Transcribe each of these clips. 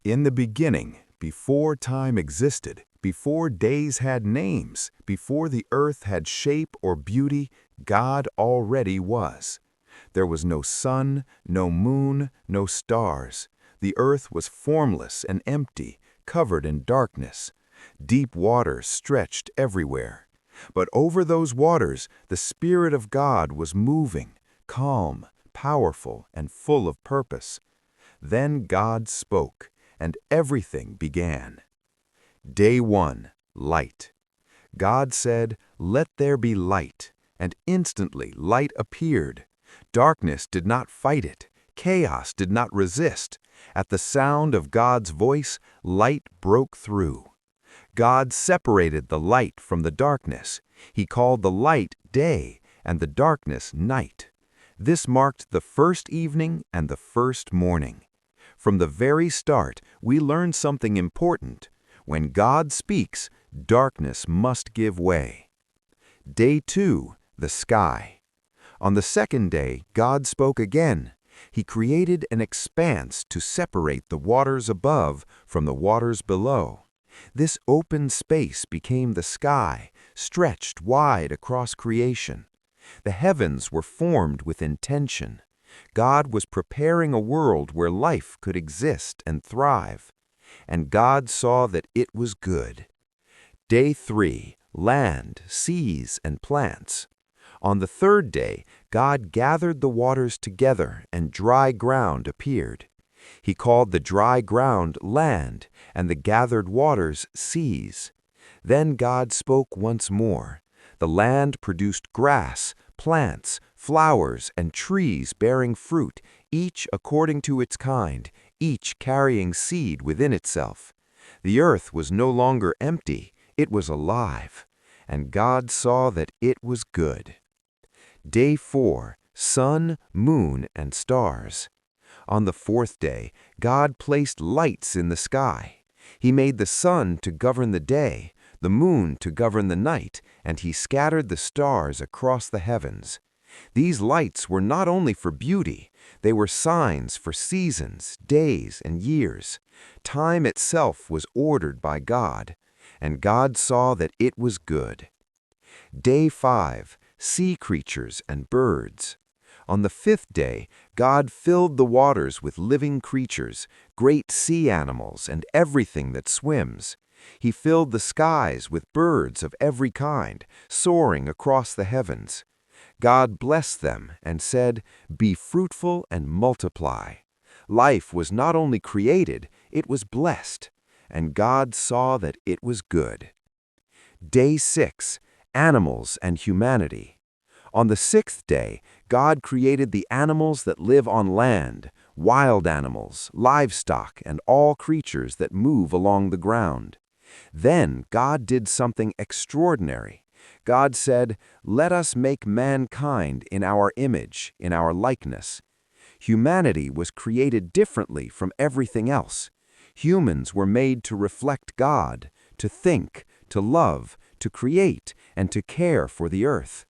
In the beginning, before time existed, before days had names, before the earth had shape or beauty, God already was. There was no sun, no moon, no stars. The earth was formless and empty, covered in darkness. Deep waters stretched everywhere. But over those waters, the Spirit of God was moving, calm, powerful, and full of purpose. Then God spoke, and everything began. Day 1, light. God said, "Let there be light," and instantly light appeared. Darkness did not fight it. Chaos did not resist. At the sound of God's voice, light broke through. God separated the light from the darkness. He called the light day and the darkness night. This marked the first evening and the first morning. From the very start, we learn something important. When God speaks, darkness must give way. Day 2, the sky. On the second day, God spoke again. He created an expanse to separate the waters above from the waters below. This open space became the sky, stretched wide across creation. The heavens were formed with intention. God was preparing a world where life could exist and thrive. And God saw that it was good. Day 3, land, seas, and plants. On the third day, God gathered the waters together and dry ground appeared. He called the dry ground land and the gathered waters seas. Then God spoke once more. The land produced grass, plants, flowers, and trees bearing fruit, each according to its kind, each carrying seed within itself. The earth was no longer empty, it was alive. And God saw that it was good. Day 4, sun, moon, and stars. On the fourth day, God placed lights in the sky. He made the sun to govern the day, the moon to govern the night, and he scattered the stars across the heavens. These lights were not only for beauty, they were signs for seasons, days, and years. Time itself was ordered by God, and God saw that it was good. Day 5, sea creatures and birds. On the fifth day, God filled the waters with living creatures, great sea animals, and everything that swims. He filled the skies with birds of every kind, soaring across the heavens. God blessed them and said, "Be fruitful and multiply." Life was not only created, it was blessed, and God saw that it was good. Day 6, animals and humanity. On the sixth day, God created the animals that live on land, wild animals, livestock, and all creatures that move along the ground. Then God did something extraordinary. God said, "Let us make mankind in our image, in our likeness." Humanity was created differently from everything else. Humans were made to reflect God, to think, to love, to create, and to care for the earth.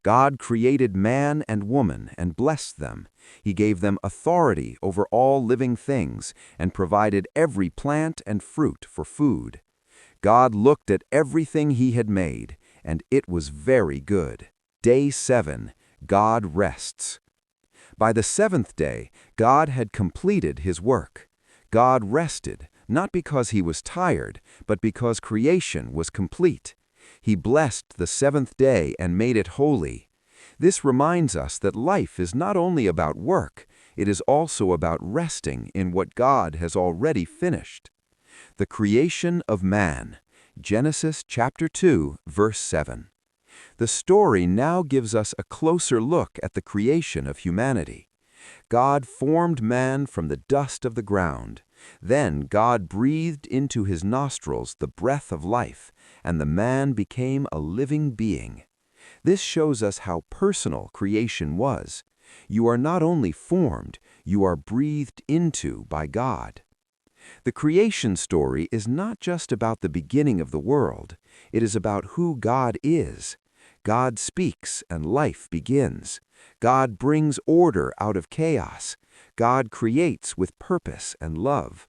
God created man and woman and blessed them. He gave them authority over all living things and provided every plant and fruit for food. God looked at everything he had made, and it was very good. Day 7, God rests. By the seventh day, God had completed his work. God rested, not because he was tired, but because creation was complete. He blessed the seventh day and made it holy. This reminds us that life is not only about work, it is also about resting in what God has already finished. The creation of man. Genesis chapter 2, verse 7. The story now gives us a closer look at the creation of humanity. God formed man from the dust of the ground. Then God breathed into his nostrils the breath of life, and the man became a living being. This shows us how personal creation was. You are not only formed, you are breathed into by God. The creation story is not just about the beginning of the world. It is about who God is. God speaks and life begins. God brings order out of chaos. God creates with purpose and love.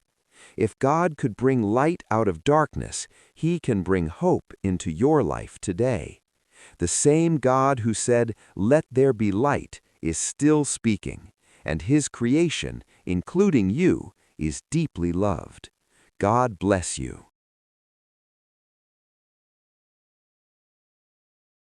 If God could bring light out of darkness, He can bring hope into your life today. The same God who said, "Let there be light," is still speaking, and His creation, including you, is deeply loved. God bless you.